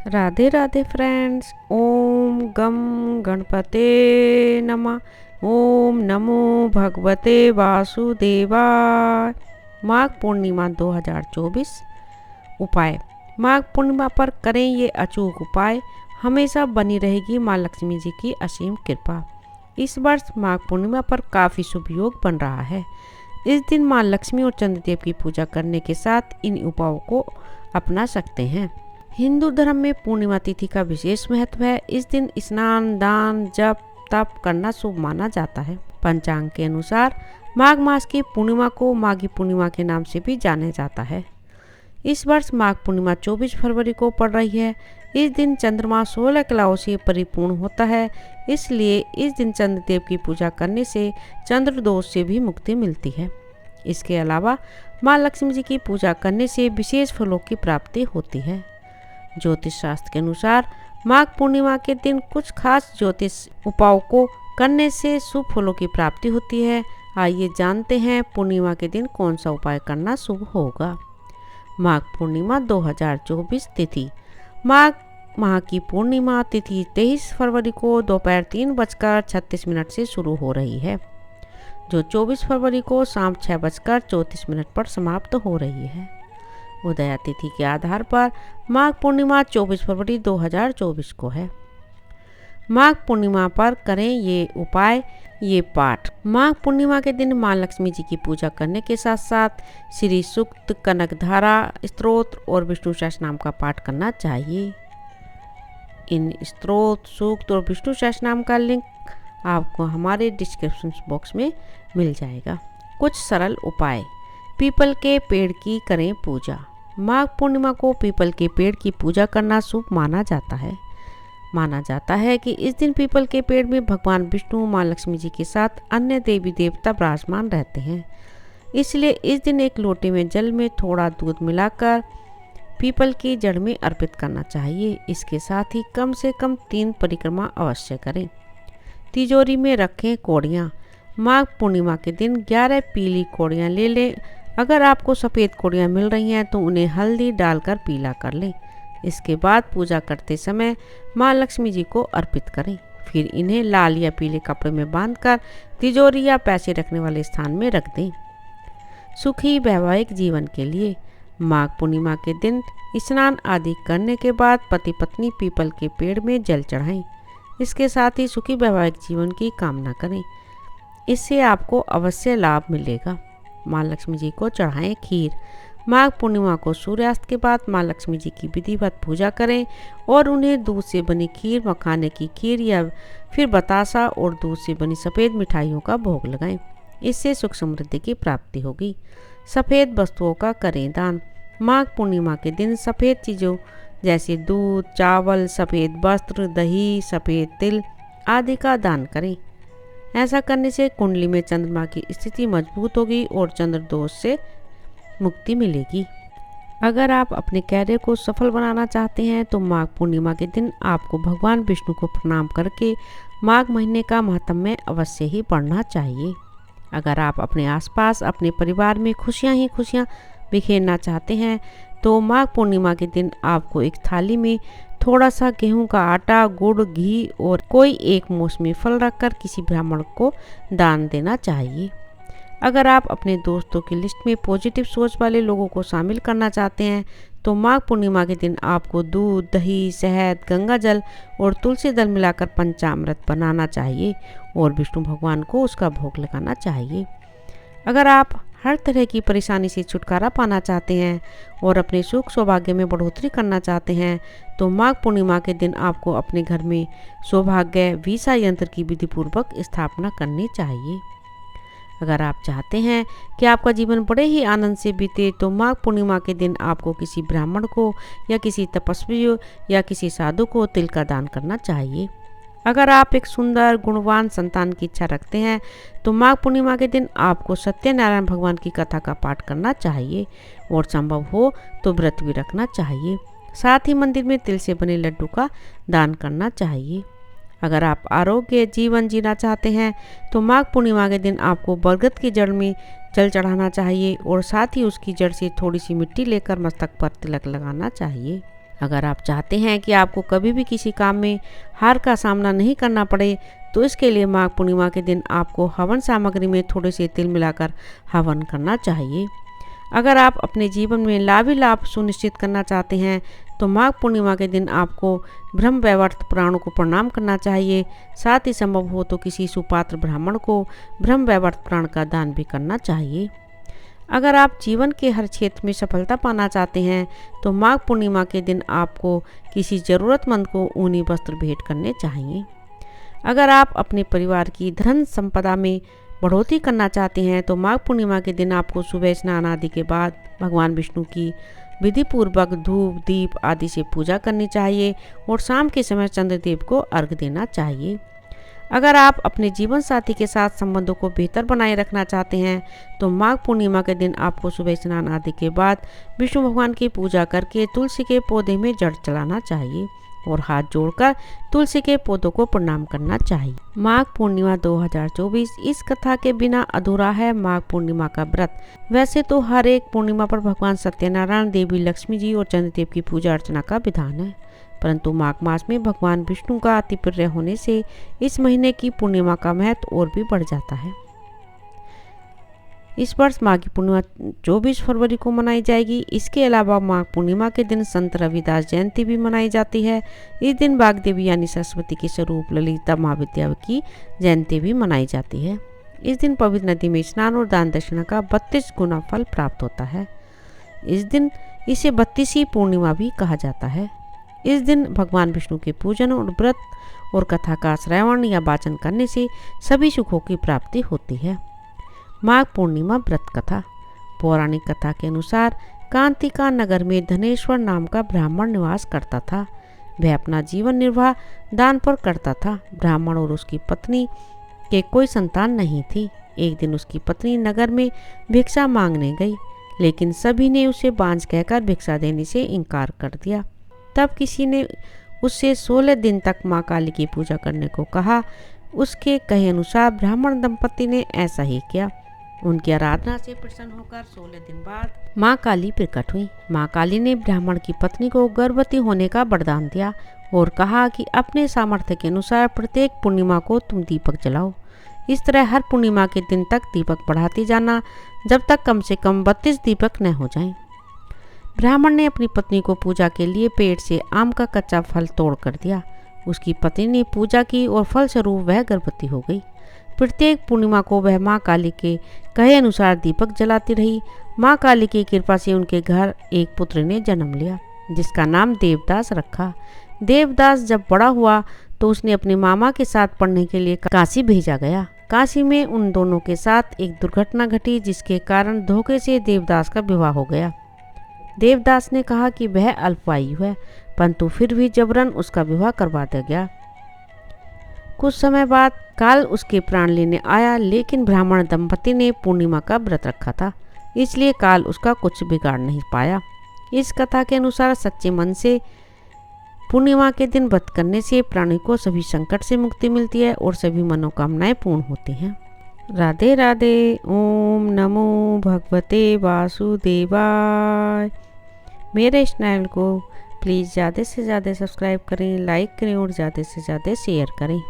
Radhe Radhe friends. ओम गम गणपते नमः। ओम नमो भगवते वासुदेवाय। माघ पूर्णिमा 2024 उपाय। माघ पूर्णिमा पर करें ये अचूक उपाय, हमेशा बनी रहेगी माँ लक्ष्मी जी की असीम कृपा। इस वर्ष माघ पूर्णिमा पर काफ़ी शुभ योग बन रहा है। इस दिन माँ लक्ष्मी और चंद्रदेव की पूजा करने के साथ इन उपायों को अपना सकते हैं। हिंदू धर्म में पूर्णिमा तिथि का विशेष महत्व है। इस दिन स्नान, दान, जप, तप करना शुभ माना जाता है। पंचांग के अनुसार माघ मास की पूर्णिमा को माघी पूर्णिमा के नाम से भी जाना जाता है। इस वर्ष माघ पूर्णिमा 24 फरवरी को पड़ रही है। इस दिन चंद्रमा 16 कलाओं से परिपूर्ण होता है, इसलिए इस दिन चंद्रदेव की पूजा करने से चंद्र दोष से भी मुक्ति मिलती है। इसके अलावा माँ लक्ष्मी जी की पूजा करने से विशेष फलों की प्राप्ति होती है। ज्योतिष शास्त्र के अनुसार माघ पूर्णिमा के दिन कुछ खास ज्योतिष उपायों को करने से शुभ फलों की प्राप्ति होती है। आइए जानते हैं पूर्णिमा के दिन कौन सा उपाय करना शुभ होगा। माघ पूर्णिमा 2024 तिथि। माघ माह की पूर्णिमा तिथि 23 फरवरी को दोपहर 3:36 से शुरू हो रही है, जो 24 फरवरी को शाम 6:34 पर समाप्त हो रही है। उदया तिथि के आधार पर माघ पूर्णिमा 24 फरवरी 2024 को है। माघ पूर्णिमा पर करें ये उपाय, ये पाठ। माघ पूर्णिमा के दिन माँ लक्ष्मी जी की पूजा करने के साथ साथ श्री सूक्त, कनकधारा स्तोत्र और विष्णु सहस्रनाम का पाठ करना चाहिए। इन स्तोत्र, सूक्त और विष्णु सहस्रनाम का लिंक आपको हमारे डिस्क्रिप्शन बॉक्स में मिल जाएगा। कुछ सरल उपाय। पीपल के पेड़ की करें पूजा। माघ पूर्णिमा को पीपल के पेड़ की पूजा करना शुभ माना जाता है। माना जाता है कि इस दिन पीपल के पेड़ में भगवान विष्णु, माँ लक्ष्मी जी के साथ अन्य देवी देवता विराजमान रहते हैं। इसलिए इस दिन एक लोटे में जल में थोड़ा दूध मिलाकर पीपल की जड़ में अर्पित करना चाहिए। इसके साथ ही कम से कम 3 परिक्रमा अवश्य करें। तिजोरी में रखें कौड़ियाँ। माघ पूर्णिमा के दिन 11 पीली कौड़ियाँ ले लें। अगर आपको सफ़ेद कौड़ियाँ मिल रही हैं तो उन्हें हल्दी डालकर पीला कर लें। इसके बाद पूजा करते समय माँ लक्ष्मी जी को अर्पित करें। फिर इन्हें लाल या पीले कपड़े में बांधकर तिजोरी या पैसे रखने वाले स्थान में रख दें। सुखी वैवाहिक जीवन के लिए माघ पूर्णिमा के दिन स्नान आदि करने के बाद पति पत्नी पीपल के पेड़ में जल चढ़ाएं। इसके साथ ही सुखी वैवाहिक जीवन की कामना करें। इससे आपको अवश्य लाभ मिलेगा। माँ लक्ष्मी जी को चढ़ाएं खीर। माघ पूर्णिमा को सूर्यास्त के बाद माँ लक्ष्मी जी की विधिवत पूजा करें और उन्हें दूध से बनी खीर, मखाने की खीर या फिर बतासा और दूध से बनी सफ़ेद मिठाइयों का भोग लगाएं। इससे सुख समृद्धि की प्राप्ति होगी। सफ़ेद वस्तुओं का करें दान। माघ पूर्णिमा के दिन सफ़ेद चीज़ों जैसे दूध, चावल, सफ़ेद वस्त्र, दही, सफ़ेद तिल आदि का दान करें। ऐसा करने से कुंडली में चंद्रमा की स्थिति मजबूत होगी और चंद्र दोष से मुक्ति मिलेगी। अगर आप अपने कार्य को सफल बनाना चाहते हैं तो माघ पूर्णिमा के दिन आपको भगवान विष्णु को प्रणाम करके माघ महीने का महात्म्य अवश्य ही पढ़ना चाहिए। अगर आप अपने आसपास अपने परिवार में खुशियां ही खुशियां बिखेरना चाहते हैं तो माघ पूर्णिमा के दिन आपको एक थाली में थोड़ा सा गेहूं का आटा, गुड़, घी और कोई एक मौसमी फल रखकर किसी ब्राह्मण को दान देना चाहिए। अगर आप अपने दोस्तों की लिस्ट में पॉजिटिव सोच वाले लोगों को शामिल करना चाहते हैं तो माघ पूर्णिमा के दिन आपको दूध, दही, शहद, गंगा जल और तुलसी दल मिलाकर पंचामृत बनाना चाहिए और विष्णु भगवान को उसका भोग लगाना चाहिए। अगर आप हर तरह की परेशानी से छुटकारा पाना चाहते हैं और अपने सुख सौभाग्य में बढ़ोतरी करना चाहते हैं तो माघ पूर्णिमा के दिन आपको अपने घर में सौभाग्य वीसा यंत्र की विधिपूर्वक स्थापना करनी चाहिए। अगर आप चाहते हैं कि आपका जीवन बड़े ही आनंद से बीते तो माघ पूर्णिमा के दिन आपको किसी ब्राह्मण को या किसी तपस्वी या किसी साधु को तिल का दान करना चाहिए। अगर आप एक सुंदर गुणवान संतान की इच्छा रखते हैं तो माघ पूर्णिमा के दिन आपको सत्यनारायण भगवान की कथा का पाठ करना चाहिए और संभव हो तो व्रत भी रखना चाहिए। साथ ही मंदिर में तिल से बने लड्डू का दान करना चाहिए। अगर आप आरोग्य जीवन जीना चाहते हैं तो माघ पूर्णिमा के दिन आपको बरगद की जड़ में जल चढ़ाना चाहिए और साथ ही उसकी जड़ से थोड़ी सी मिट्टी लेकर मस्तक पर तिलक लगाना चाहिए। अगर आप चाहते हैं कि आपको कभी भी किसी काम में हार का सामना नहीं करना पड़े, तो इसके लिए माघ पूर्णिमा के दिन आपको हवन सामग्री में थोड़े से तिल मिलाकर हवन करना चाहिए। अगर आप अपने जीवन में लाभ ही लाभ सुनिश्चित करना चाहते हैं, तो माघ पूर्णिमा के दिन आपको ब्रह्म वैवर्त पुराणों को प्रणाम करना चाहिए। साथ ही संभव हो तो किसी सुपात्र ब्राह्मण को ब्रह्म वैवर्त पुराण का दान भी करना चाहिए। अगर आप जीवन के हर क्षेत्र में सफलता पाना चाहते हैं, तो माघ पूर्णिमा के दिन आपको किसी ज़रूरतमंद को ऊनी वस्त्र भेंट करने चाहिए। अगर आप अपने परिवार की धन संपदा में बढ़ोतरी करना चाहते हैं, तो माघ पूर्णिमा के दिन आपको सुबह स्नान आदि के बाद भगवान विष्णु की विधि पूर्वक धूप दीप आदि से पूजा करनी चाहिए और शाम के समय चंद्रदेव को अर्घ्य देना चाहिए। अगर आप अपने जीवन साथी के साथ संबंधों को बेहतर बनाए रखना चाहते हैं, तो माघ पूर्णिमा के दिन आपको सुबह स्नान आदि के बाद विष्णु भगवान की पूजा करके तुलसी के पौधे में जल चढ़ाना चाहिए और हाथ जोड़कर तुलसी के पौधों को प्रणाम करना चाहिए। माघ पूर्णिमा 2024 इस कथा के बिना अधूरा है माघ पूर्णिमा का व्रत। वैसे तो हर एक पूर्णिमा पर भगवान सत्यनारायण, देवी लक्ष्मी जी और चंद्रदेव की पूजा अर्चना का विधान है, परंतु माघ मास में भगवान विष्णु का अति प्रिय होने से इस महीने की पूर्णिमा का महत्व और भी बढ़ जाता है। इस वर्ष माघी पूर्णिमा 24 फरवरी को मनाई जाएगी। इसके अलावा माघ पूर्णिमा के दिन संत रविदास जयंती भी मनाई जाती है। इस दिन वाग्देवी यानी सरस्वती के स्वरूप ललिता महाविद्या की जयंती भी मनाई जाती है। इस दिन पवित्र नदी में स्नान और दान दक्षिणा का 32 गुना फल प्राप्त होता है। इस दिन इसे 32वीं पूर्णिमा भी कहा जाता है। इस दिन भगवान विष्णु के पूजन और व्रत और कथा का श्रवण या वाचन करने से सभी सुखों की प्राप्ति होती है। माघ पूर्णिमा व्रत कथा। पौराणिक कथा के अनुसार कांतिका नगर में धनेश्वर नाम का ब्राह्मण निवास करता था। वह अपना जीवन निर्वाह दान पर करता था। ब्राह्मण और उसकी पत्नी के कोई संतान नहीं थी। एक दिन उसकी पत्नी नगर में भिक्षा मांगने गई, लेकिन सभी ने उसे बांझ कहकर भिक्षा देने से इनकार कर दिया। तब किसी ने उससे 16 दिन तक माँ काली की पूजा करने को कहा। उसके कहे अनुसार ब्राह्मण दंपति ने ऐसा ही किया। उनकी आराधना से प्रसन्न होकर 16 दिन बाद माँ काली प्रकट हुई। माँ काली ने ब्राह्मण की पत्नी को गर्भवती होने का वरदान दिया और कहा कि अपने सामर्थ्य के अनुसार प्रत्येक पूर्णिमा को तुम दीपक जलाओ। इस तरह हर पूर्णिमा के दिन तक दीपक बढ़ाते जाना, जब तक कम से कम 32 दीपक न हो जाएं। ब्राह्मण ने अपनी पत्नी को पूजा के लिए पेड़ से आम का कच्चा फल तोड़ कर दिया। उसकी पत्नी ने पूजा की और फलस्वरूप वह गर्भवती हो गई। प्रत्येक पूर्णिमा को वह माँ काली के कहे अनुसार दीपक जलाती रही। माँ काली की कृपा से उनके घर एक पुत्र ने जन्म लिया, जिसका नाम देवदास रखा। देवदास जब बड़ा हुआ तो उसने अपने मामा के साथ पढ़ने के लिए काशी भेजा गया। काशी में उन दोनों के साथ एक दुर्घटना घटी, जिसके कारण धोखे से देवदास का विवाह हो गया। देवदास ने कहा कि वह अल्पायु है, परंतु फिर भी जबरन उसका विवाह करवा दिया गया। कुछ समय बाद काल उसके प्राण लेने आया, लेकिन ब्राह्मण दंपति ने पूर्णिमा का व्रत रखा था, इसलिए काल उसका कुछ बिगाड़ नहीं पाया। इस कथा के अनुसार सच्चे मन से पूर्णिमा के दिन व्रत करने से प्राणी को सभी संकट से मुक्ति मिलती है और सभी मनोकामनाएं पूर्ण होती हैं। राधे राधे। ओम नमो भगवते वासुदेवाय। मेरे इस चैनल को प्लीज़ ज़्यादा से ज़्यादा सब्सक्राइब करें, लाइक करें और ज़्यादा से ज़्यादा शेयर करें।